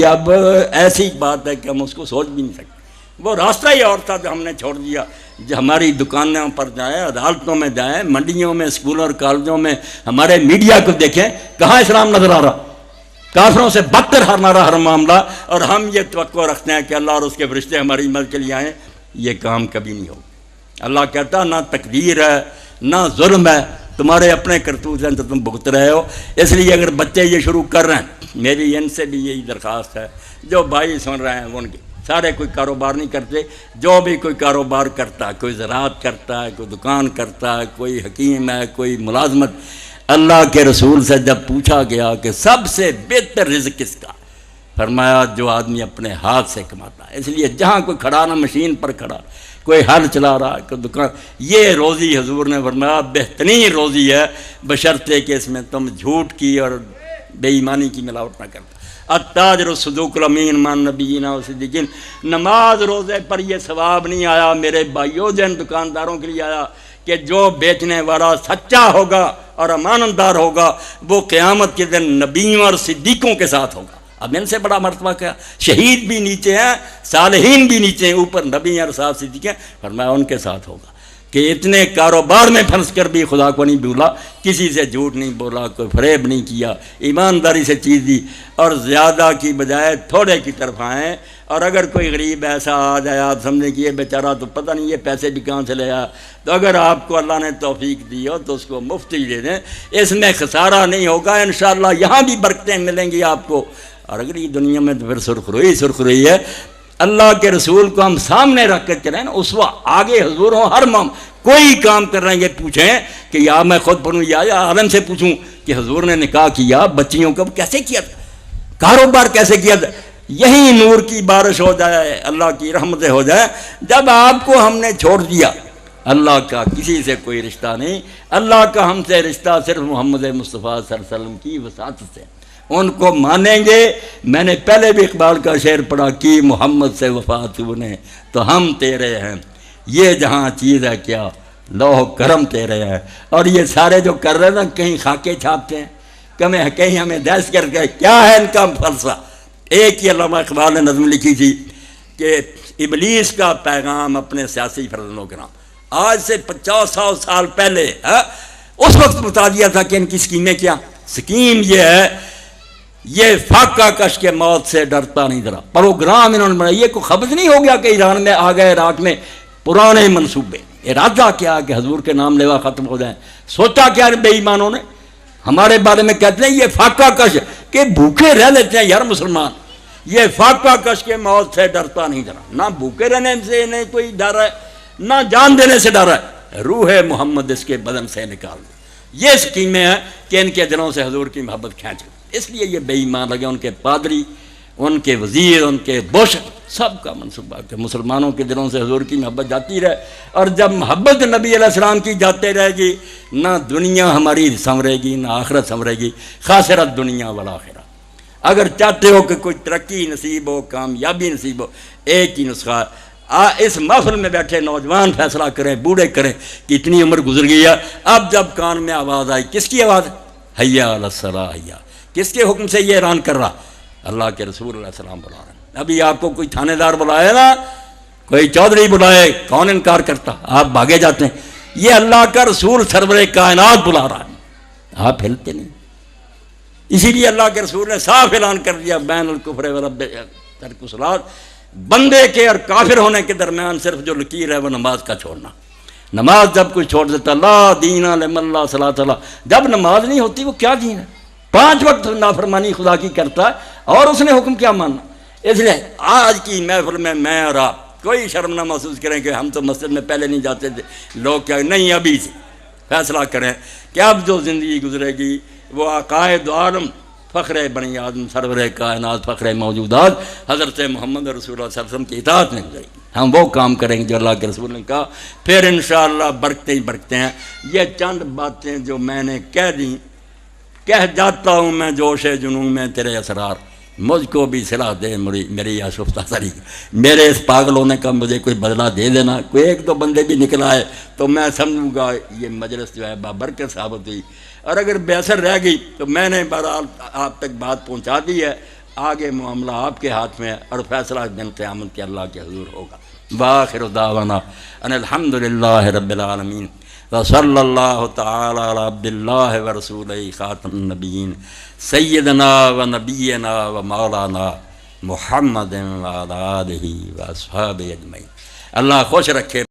اب ایسی بات ہے کہ ہم اس کو سوچ بھی نہیں سکتے. وہ راستہ ہی اور تھا جو ہم نے چھوڑ دیا. جو ہماری دکانوں پر جائیں، عدالتوں میں جائیں، منڈیوں میں، اسکولوں اور کالجوں میں، ہمارے میڈیا کو دیکھیں، کہاں اسلام نظر آ رہا؟ کافروں سے بدتر ہمارا ہر معاملہ. اور ہم یہ توقع رکھتے ہیں کہ اللہ اور اس کے فرشتے ہماری مدد کے لیے آئیں. یہ کام کبھی نہیں ہوگا. اللہ کہتا نہ تقدیر ہے نہ ظلم ہے، تمہارے اپنے کرتوت ہیں تو تم بھگت رہے ہو. اس لیے اگر بچے یہ شروع کر رہے ہیں، میری ان سے بھی یہی درخواست ہے، جو بھائی سن رہے ہیں ان کے سارے کوئی کاروبار نہیں کرتے، جو بھی کوئی کاروبار کرتا ہے، کوئی زراعت کرتا ہے، کوئی دکان کرتا ہے، کوئی حکیم ہے، کوئی ملازمت، اللہ کے رسول سے جب پوچھا گیا کہ سب سے بہتر رزق کس کا، فرمایا جو آدمی اپنے ہاتھ سے کماتا ہے. اس لیے جہاں کوئی کھڑا نہ مشین پر کھڑا، کوئی ہل چلا رہا ہے، کوئی دکان، یہ روزی حضور نے فرمایا بہترین روزی ہے، بشرطے کہ اس میں تم جھوٹ کی اور بے ایمانی کی ملاوٹ نہ کرتا. التاجر الصدوق الامین من نبینا و صدیقین. نماز روزے پر یہ ثواب نہیں آیا میرے بھائیوں، جن دکانداروں کے لیے آیا کہ جو بیچنے والا سچا ہوگا اور امانت دار ہوگا وہ قیامت کے دن نبیوں اور صدیقوں کے ساتھ ہوگا. اب ان سے بڑا مرتبہ کیا؟ شہید بھی نیچے ہیں، صالحین بھی نیچے ہیں، اوپر نبی اور صاحب صدیق ہیں. فرمایا ان کے ساتھ ہوگا کہ اتنے کاروبار میں پھنس کر بھی خدا کو نہیں بھولا، کسی سے جھوٹ نہیں بولا، کوئی فریب نہیں کیا، ایمانداری سے چیز دی، اور زیادہ کی بجائے تھوڑے کی طرف آئیں. اور اگر کوئی غریب ایسا آ جائے آپ سمجھیں کہ یہ بیچارہ تو پتہ نہیں یہ پیسے بھی کہاں سے لے آیا، تو اگر آپ کو اللہ نے توفیق دی ہو تو اس کو مفت ہی دے دیں. اس میں خسارہ نہیں ہوگا، انشاءاللہ یہاں بھی برکتیں ملیں گی آپ کو، اور اگلی دنیا میں تو پھر سرخ روئی ہے. اللہ کے رسول کو ہم سامنے رکھ کر چلیں نا، اس وقت آگے حضور ہوں. ہر کوئی کام کر رہے ہیں یہ پوچھیں کہ یا میں خود پڑھوں یا عالم سے پوچھوں کہ حضور نے نکاح کیا، بچیوں کا کیسے کیا تھا، کاروبار کیسے کیا تھا. یہی نور کی بارش ہو جائے، اللہ کی رحمتیں ہو جائے. جب آپ کو ہم نے چھوڑ دیا، اللہ کا کسی سے کوئی رشتہ نہیں، اللہ کا ہم سے رشتہ صرف محمد مصطفیٰ صلی اللہ علیہ وسلم کی وساطت سے. ان کو مانیں گے. میں نے پہلے بھی اقبال کا شعر پڑھا کہ محمد سے وفا تو نے تو ہم تیرے ہیں، یہ جہاں چیز ہے کیا لوح کرم تیرے ہے. اور یہ سارے جو کر رہے ہیں نا، کہیں خاکے چھاپتے ہیں، کہیں ہمیں دہشت کر کے، کیا ہے ان کا فلسفہ؟ ایک ہی علامہ اقبال نے نظم لکھی تھی کہ ابلیس کا پیغام اپنے سیاسی فرزندوں کے نام. آج سے 50 سال پہلے اس وقت بتا دیا تھا کہ ان کی سکیمیں کیا. سکیم یہ ہے، یہ فاقہ کش کے موت سے ڈرتا نہیں ذرا پروگرام انہوں نے بنایا. یہ کوئی خبر نہیں ہو گیا کہ ایران میں آ گئے، عراق میں پرانے منصوبے. ارادہ کیا کہ حضور کے نام لیوا ختم ہو جائیں. سوچا کیا بے ایمانوں نے؟ ہمارے بارے میں کہتے ہیں یہ فاقہ کش کہ بھوکے رہ لیتے ہیں یار مسلمان. یہ فاقہ کش کے موت سے ڈرتا نہیں ذرا. نہ بھوکے رہنے سے نہیں کوئی ڈر ہے، نہ جان دینے سے ڈر ہے. روح محمد اس کے بدن سے نکال دے. یہ سکیمیں ہیں کہ ان کے دلوں سے حضور کی محبت کھینچ. اس لیے یہ بے ایمان لگے. ان کے پادری، ان کے وزیر، ان کے بش، سب کا منصوبہ کہ مسلمانوں کے دلوں سے حضور کی محبت جاتی رہے. اور جب محبت نبی علیہ السلام کی جاتے رہے گی، نہ دنیا ہماری سنورے گی نہ آخرت سنورے گی. خاسرت دنیا والآخرہ. اگر چاہتے ہو کہ کوئی ترقی نصیب ہو، کامیابی نصیب ہو، ایک ہی نسخہ. اس محفل میں بیٹھے نوجوان فیصلہ کریں، بوڑھے کریں کہ اتنی عمر گزر گئی ہے. اب جب کان میں آواز آئی، کس کی آواز؟ حیا علی الصلاۃ. حیا کس کے حکم سے یہ اعلان کر رہا؟ اللہ کے رسول علیہ السلام بلا رہے ہیں. ابھی آپ کو کوئی تھانے دار بلائے نا، کوئی چودھری بلائے، کون انکار کرتا؟ آپ بھاگے جاتے ہیں. یہ اللہ کا رسول سرور کائنات بلا رہا ہے، آپ ہلتے نہیں. اسی لیے اللہ کے رسول نے صاف اعلان کر دیا، بین الکفر ورب ترک الصلاۃ. بندے کے اور کافر ہونے کے درمیان صرف جو لکیر ہے وہ نماز کا چھوڑنا. نماز جب کوئی چھوڑ دیتا، لا دین لمن لا صلاۃ لہ. جب نماز نہیں ہوتی وہ کیا دین ہے؟ 5 وقت نافرمانی خدا کی کرتا ہے اور اس نے حکم کیا ماننا. اس لیے آج کی محفل میں اور آپ کوئی شرم نہ محسوس کریں کہ ہم تو مسجد میں پہلے نہیں جاتے تھے. لوگ کیا نہیں، ابھی سے فیصلہ کریں کہ اب جو زندگی گزرے گی وہ عقائد عالم، فخر بنی آدم، سرور کائنات، فخر موجودات حضرت محمد رسول اللہ صلی اللہ علیہ وسلم کی اطاعت میں گزرے گی. ہم وہ کام کریں گے جو اللہ کے رسول نے کہا. پھر انشاءاللہ برکتیں ہی برکتیں ہیں. یہ چند باتیں جو میں نے کہہ دیں، کہہ جاتا ہوں میں جوش جنون میں تیرے اسرار. مجھ کو بھی صلاح دے میری آشفتہ سری. میرے اس پاگل ہونے کا مجھے کوئی بدلہ دے دینا. کوئی 1-2 بندے بھی نکل آئے تو میں سمجھوں گا یہ مجلس جو ہے بابرکت ثابت ہوئی. اور اگر بے اثر رہ گئی تو میں نے بہرحال آپ تک بات پہنچا دی ہے. آگے معاملہ آپ کے ہاتھ میں ہے، اور فیصلہ دن قیامت کے اللہ کے حضور ہوگا۔ وآخر دعوانا ان الحمد للہ رب العالمین وصلی اللہ تعالی علی عبد اللہ ورسولہ خاتم النبیین سیدنا و نبینا و مولانا محمد وعلی آلہ و اصحابہ اجمعین۔ اللہ خوش رکھے۔